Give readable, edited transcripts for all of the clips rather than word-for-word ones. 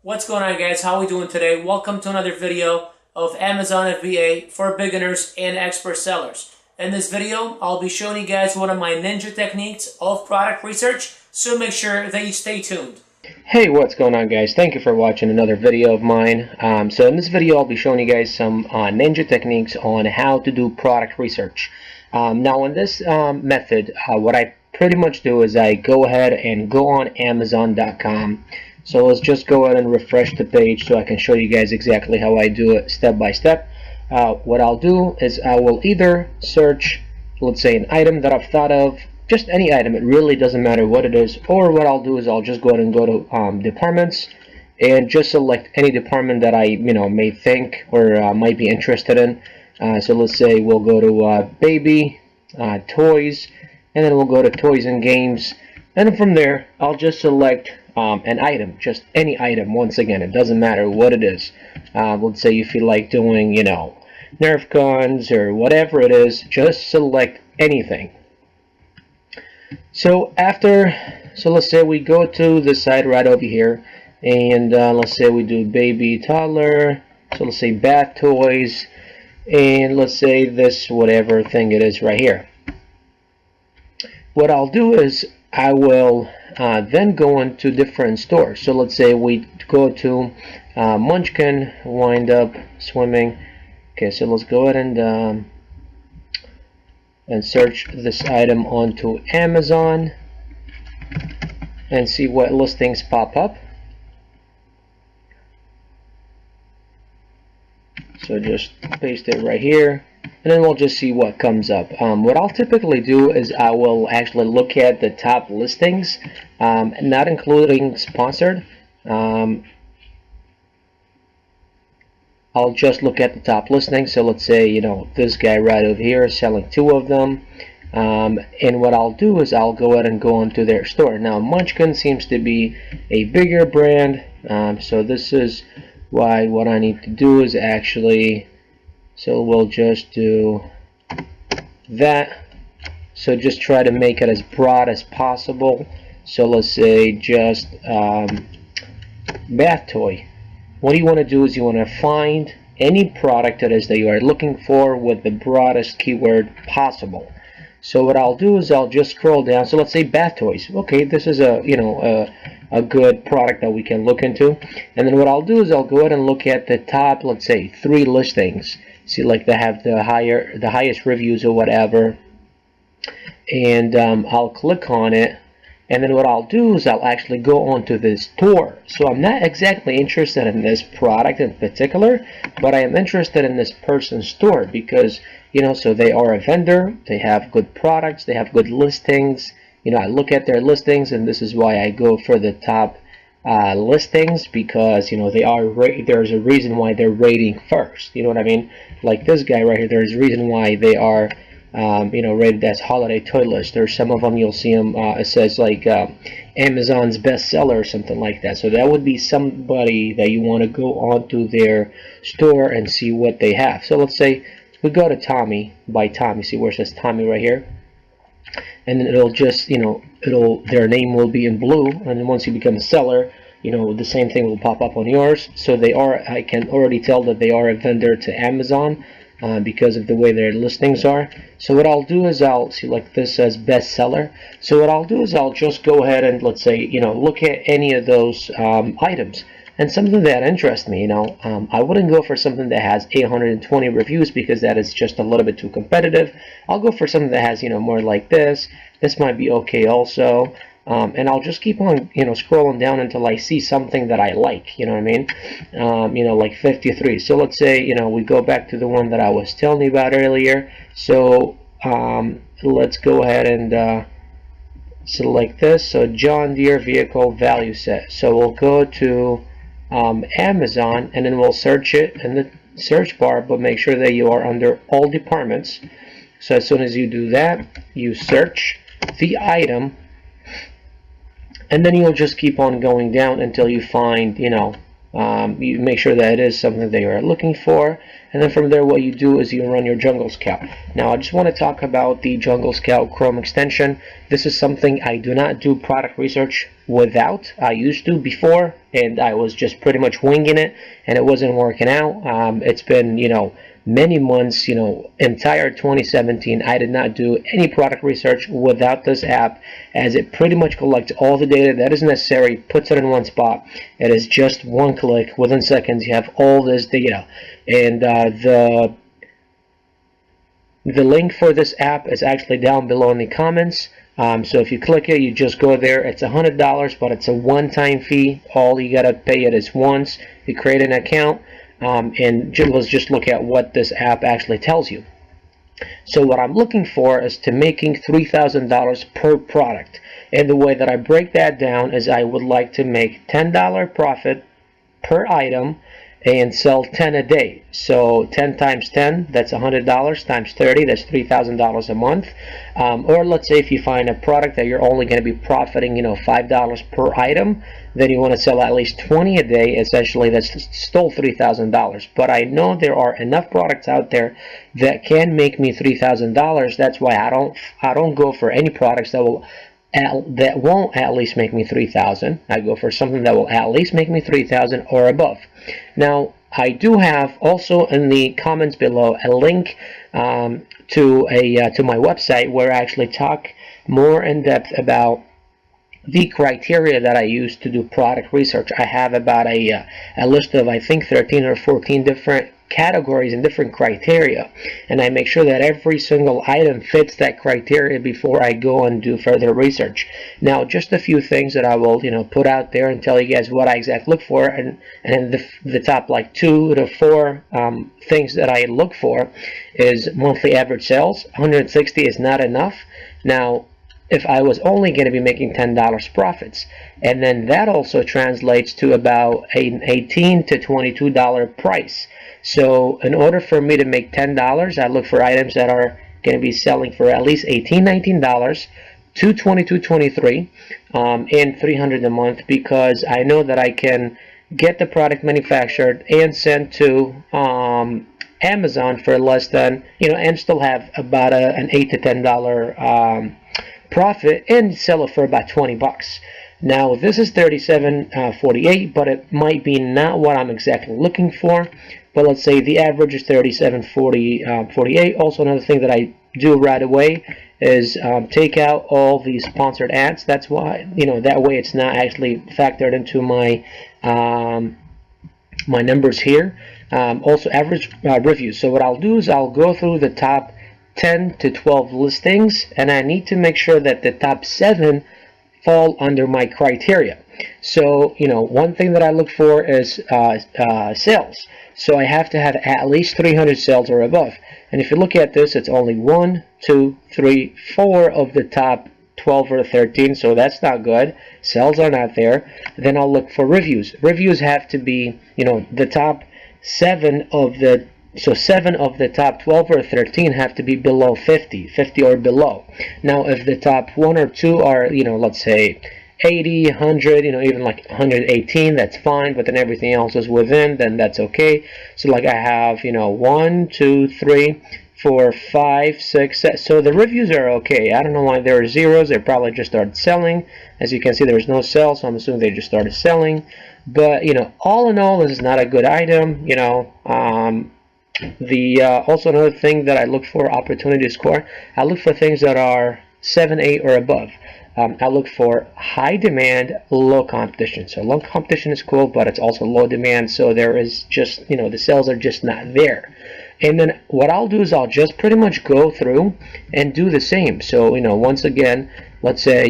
What's going on, guys? How are we doing today? Welcome to another video of Amazon FBA for beginners and expert sellers. In this video, I'll be showing you guys one of my ninja techniques of product research, so make sure that you stay tuned. Hey, what's going on, guys? Thank you for watching another video of mine. So in this video, I'll be showing you guys some ninja techniques on how to do product research. Now in this method, what I pretty much do is I go ahead and go on Amazon.com. So let's just go ahead and refresh the page so I can show you guys exactly how I do it step by step. What I'll do is I will either search, let's say, an item that I've thought of, just any item, it really doesn't matter what it is, or what I'll do is I'll just go ahead and go to departments and just select any department that I may think or might be interested in. So let's say we'll go to baby, toys, and then we'll go to toys and games, and from there I'll just select an item, just any item. Once again, it doesn't matter what it is. Let's say you feel like doing Nerf guns or whatever it is, just select anything. So let's say we go to the side right over here, and let's say we do baby, toddler, so let's say bath toys, and let's say this whatever thing it is right here. What I'll do is I will then go into different stores. So let's say we go to Munchkin, wind up, swimming. Okay, so let's go ahead and search this item onto Amazon and see what listings pop up. So just paste it right here, and then we'll just see what comes up. What I'll typically do is I will actually look at the top listings, not including sponsored. I'll just look at the top listings. So let's say this guy right over here is selling 2 of them, and what I'll do is I'll go ahead and go onto their store. Now Munchkin seems to be a bigger brand, so this is why what I need to do is actually, so we'll just do that. So just try to make it as broad as possible. So let's say just bath toy. What you want to do is you want to find any product it is that you are looking for with the broadest keyword possible. So what I'll do is I'll just scroll down. So let's say bath toys. Okay, this is a good product that we can look into. And then what I'll do is I'll go ahead and look at the top, let's say 3 listings. See, like they have the highest reviews or whatever. And I'll click on it. And then what I'll do is I'll actually go onto this store. So I'm not exactly interested in this product in particular, but I am interested in this person's store because so they are a vendor, they have good products, they have good listings. I look at their listings, and this is why I go for the top listings, because they are there's a reason why they're rating first. You know what I mean? Like this guy right here, there's a reason why they are rated as holiday toy list. There's some of them you'll see them it says like Amazon's bestseller or something like that. So that would be somebody that you want to go onto their store and see what they have. So let's say we go to Tommy by Tommy. See where it says Tommy right here, and then it'll just their name will be in blue, and then once you become a seller, the same thing will pop up on yours. So I can already tell that they are a vendor to Amazon because of the way their listings are. So what I'll do is I'll see, like this says bestseller. So what I'll do is I'll just go ahead and let's say look at any of those items, and something that interests me. I wouldn't go for something that has 820 reviews because that is just a little bit too competitive. I'll go for something that has more like this. This might be okay also. And I'll just keep on scrolling down until I see something that I like. You know what I mean? Like 53. So let's say we go back to the one that I was telling you about earlier. So let's go ahead and select this. So John Deere vehicle value set. So we'll go to Amazon, and then we'll search it in the search bar, but make sure that you are under all departments. So as soon as you do that, you search the item, and then you'll just keep on going down until you find You make sure that it is something that you're looking for, and then from there what you do is you run your Jungle Scout. Now I just want to talk about the Jungle Scout Chrome extension. This is something I do not do product research without. I used to before, and I was just pretty much winging it, and it wasn't working out. It's been, many months, entire 2017, I did not do any product research without this app, as it pretty much collects all the data that is necessary, puts it in one spot. It is just one click. Within seconds, you have all this data. And the link for this app is actually down below in the comments. So if you click it, you just go there. It's $100, but it's a one-time fee. All you gotta pay it is once. You create an account. And let's just look at what this app actually tells you. So what I'm looking for is to making $3,000 per product. And the way that I break that down is I would like to make $10 profit per item and sell 10 a day. So 10 times 10, that's $100, times 30, that's $3,000 a month. Or let's say if you find a product that you're only going to be profiting, $5 per item, then you want to sell at least 20 a day. Essentially, that's still $3,000. But I know there are enough products out there that can make me $3,000. That's why I don't go for any products that won't at least make me $3,000. I go for something that will at least make me $3,000 or above. Now, I do have also in the comments below a link to my website where I actually talk more in depth about the criteria that I use to do product research. I have about a list of, I think, 13 or 14 different categories and different criteria, and I make sure that every single item fits that criteria before I go and do further research. Now, just a few things that I will put out there and tell you guys what I exactly look for, and the top like 2 to 4 things that I look for is monthly average sales. 160 is not enough. Now, if I was only going to be making $10 profits, and then that also translates to about an $18 to $22 price. So in order for me to make $10, I look for items that are going to be selling for at least $18, $19, to $22, $23, and $300 a month, because I know that I can get the product manufactured and sent to Amazon for less than, and still have about an $8 to $10 profit and sell it for about 20 bucks. Now this is 37.48, but it might be not what I'm exactly looking for. But let's say the average is 37.48. Also, another thing that I do right away is take out all the sponsored ads. That's why, that way it's not actually factored into my my numbers here. Also, average reviews. So what I'll do is I'll go through the top 10 to 12 listings, and I need to make sure that the top 7 fall under my criteria. So, one thing that I look for is sales. So I have to have at least 300 sales or above. And if you look at this, it's only 1, 2, 3, 4 of the top 12 or 13, so that's not good. Sales are not there. Then I'll look for reviews. Reviews have to be, the top 7 of the So 7 of the top 12 or 13 have to be below 50 or below. Now if the top 1 or 2 are, let's say 80, 100, even like 118, that's fine, but then everything else is within, then that's okay. So like I have, 1, 2, 3, 4, 5, 6, 7. So the reviews are okay. I don't know why there are zeros. They probably just started selling. As you can see, there is no sell, so I'm assuming they just started selling. But, all in all, this is not a good item, also another thing that I look for, opportunity score. I look for things that are 7, 8 or above. I look for high demand, low competition. So low competition is cool, but it's also low demand, so there is just, the sales are just not there. And then what I'll do is I'll just pretty much go through and do the same. So, once again, let's say,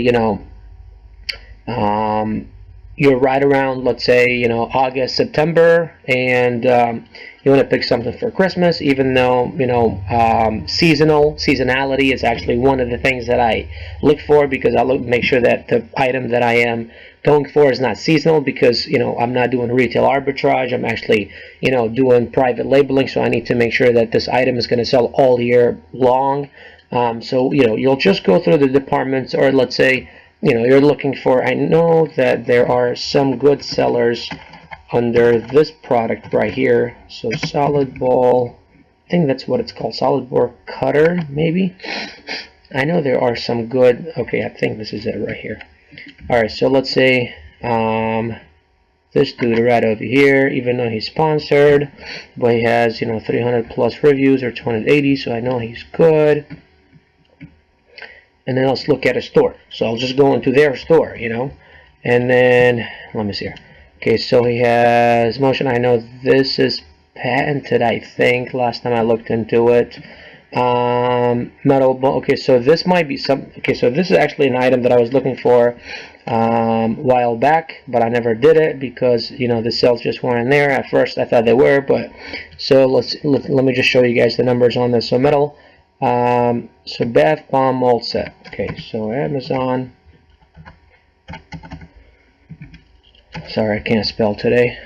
you're right around, let's say, August, September, and you want to pick something for Christmas, even though, seasonality is actually one of the things that I look for, because I make sure that the item that I am going for is not seasonal, because, I'm not doing retail arbitrage. I'm actually, doing private labeling, so I need to make sure that this item is going to sell all year long. So, you'll just go through the departments, or let's say, you're looking for, I know that there are some good sellers under this product right here. So solid ball, I think that's what it's called, solid bore cutter maybe. I know there are some good, okay, I think this is it right here. Alright, so let's say this dude right over here, even though he's sponsored, but he has, 300 plus reviews or 280, so I know he's good. And then let's look at a store. So I'll just go into their store, and then let me see here. Okay, so he has motion. I know this is patented, I think, last time I looked into it. Metal. Okay, so this might be some. Okay, so this is actually an item that I was looking for a while back, but I never did it because the cells just weren't there. At first I thought they were, but so let me just show you guys the numbers on this. So metal. So bath bomb mold set. Okay, so Amazon. Sorry, I can't spell today.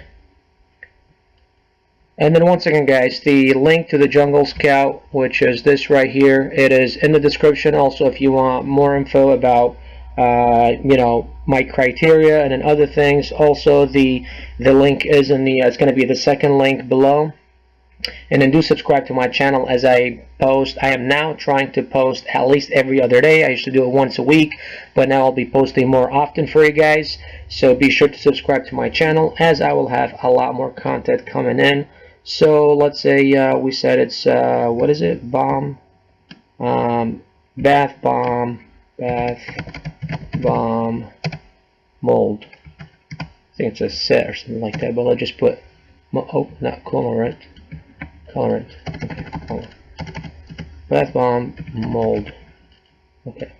And then once again, guys, the link to the Jungle Scout, which is this right here, it is in the description. Also, if you want more info about my criteria and then other things, also the link is in the it's going to be the second link below. And then do subscribe to my channel as I post. I am now trying to post at least every other day. I used to do it once a week, but now I'll be posting more often for you guys. So be sure to subscribe to my channel as I will have a lot more content coming in. So let's say we said it's what is it? Bomb, bath bomb mold. I think it's a set or something like that. But let's just put not colorant. Okay, hold on. Bath bomb mold. Okay.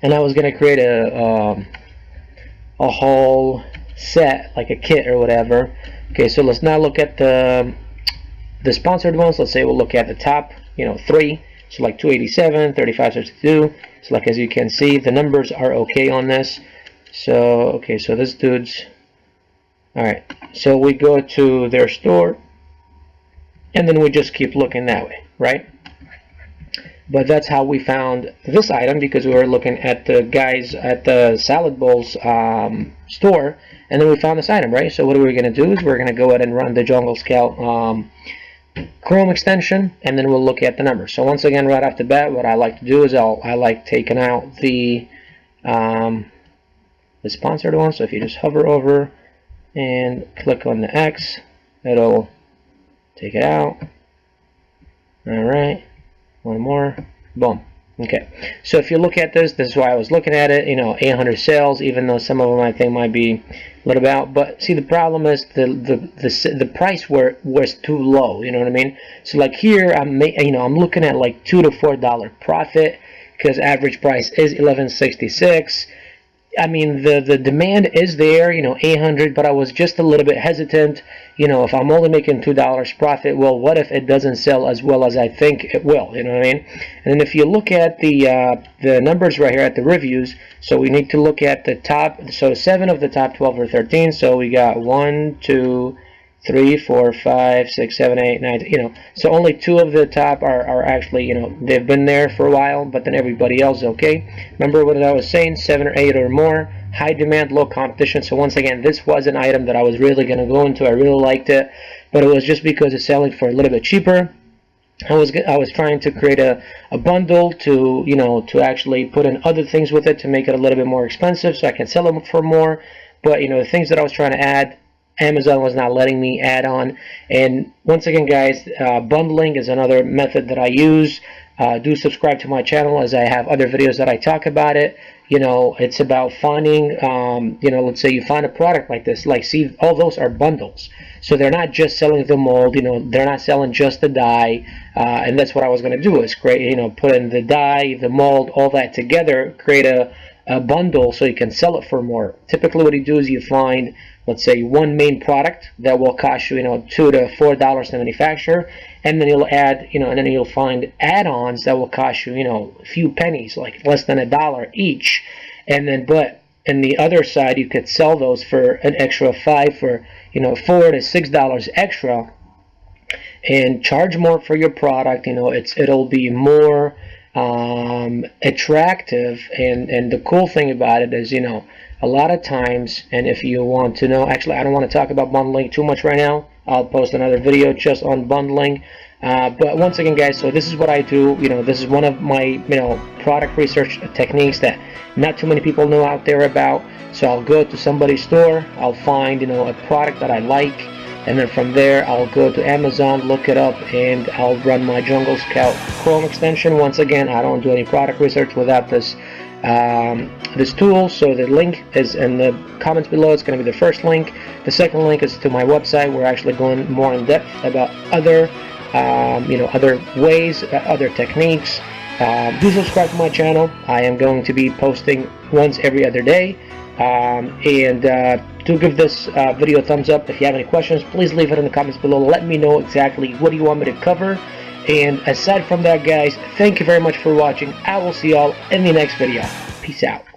And I was gonna create a whole set, like a kit or whatever. Okay, so let's now look at the sponsored ones. Let's say we'll look at the top, 3. So like 287, 3562. So like as you can see, the numbers are okay on this. So okay, so this dude's alright. So we go to their store. And then we just keep looking that way, right? But that's how we found this item, because we were looking at the guys at the Salad Bowls store, and then we found this item, right? So what are we going to do is we're going to go ahead and run the Jungle Scout Chrome extension, and then we'll look at the numbers. So once again, right off the bat, what I like to do is I like taking out the sponsored one. So if you just hover over and click on the X, it'll take it out. Alright, one more. Boom. Okay, so if you look at this is why I was looking at it. 800 sales, even though some of them I think might be a little bit out. But see, the problem is the price was too low. You know what I mean? So like here, I'm looking at like $2 to $4 profit because average price is $11.66. I mean, the demand is there, 800, but I was just a little bit hesitant. If I'm only making $2 profit, well, what if it doesn't sell as well as I think it will? You know what I mean? And then if you look at the numbers right here at the reviews, so we need to look at the top. So 7 of the top 12 or 13. So we got 1, 2, 3, 4, 5, 6, 7, 8, 9. So only 2 of the top are actually, they've been there for a while, but then everybody else, okay. Remember what I was saying, 7 or 8 or more, high demand, low competition. So once again, this was an item that I was really going to go into. I really liked it, but it was just because it's selling for a little bit cheaper. I was trying to create a bundle to to actually put in other things with it to make it a little bit more expensive, so I can sell them for more. But the things that I was trying to add, Amazon was not letting me add on. And once again, guys, bundling is another method that I use. Do subscribe to my channel as I have other videos that I talk about it. It's about finding, let's say you find a product like this, see, all those are bundles. So they're not just selling the mold, they're not selling just the dye. And that's what I was going to do, is create, put in the dye, the mold, all that together, create a bundle so you can sell it for more. Typically what you do is you find, let's say, one main product that will cost you $2 to $4 to manufacture, and then you'll add and then you'll find add-ons that will cost you a few pennies, like less than $1 each. And then but on the other side, you could sell those for an extra $4 to $6 extra and charge more for your product. It'll be more attractive, and the cool thing about it is, a lot of times, and if you want to know, actually I don't want to talk about bundling too much right now. I'll post another video just on bundling. But once again, guys, so this is what I do. This is one of my product research techniques that not too many people know out there about. So I'll go to somebody's store, I'll find a product that I like, and then from there I'll go to Amazon, look it up, and I'll run my Jungle Scout Chrome extension. Once again, I don't do any product research without this this tool. So the link is in the comments below. It's going to be the first link. The second link is to my website. We're actually going more in depth about other other ways, other techniques. Do subscribe to my channel. I am going to be posting once every other day. Do give this video a thumbs up. If you have any questions, please leave it in the comments below. Let me know exactly what do you want me to cover. And aside from that, guys, thank you very much for watching. I will see y'all in the next video. Peace out.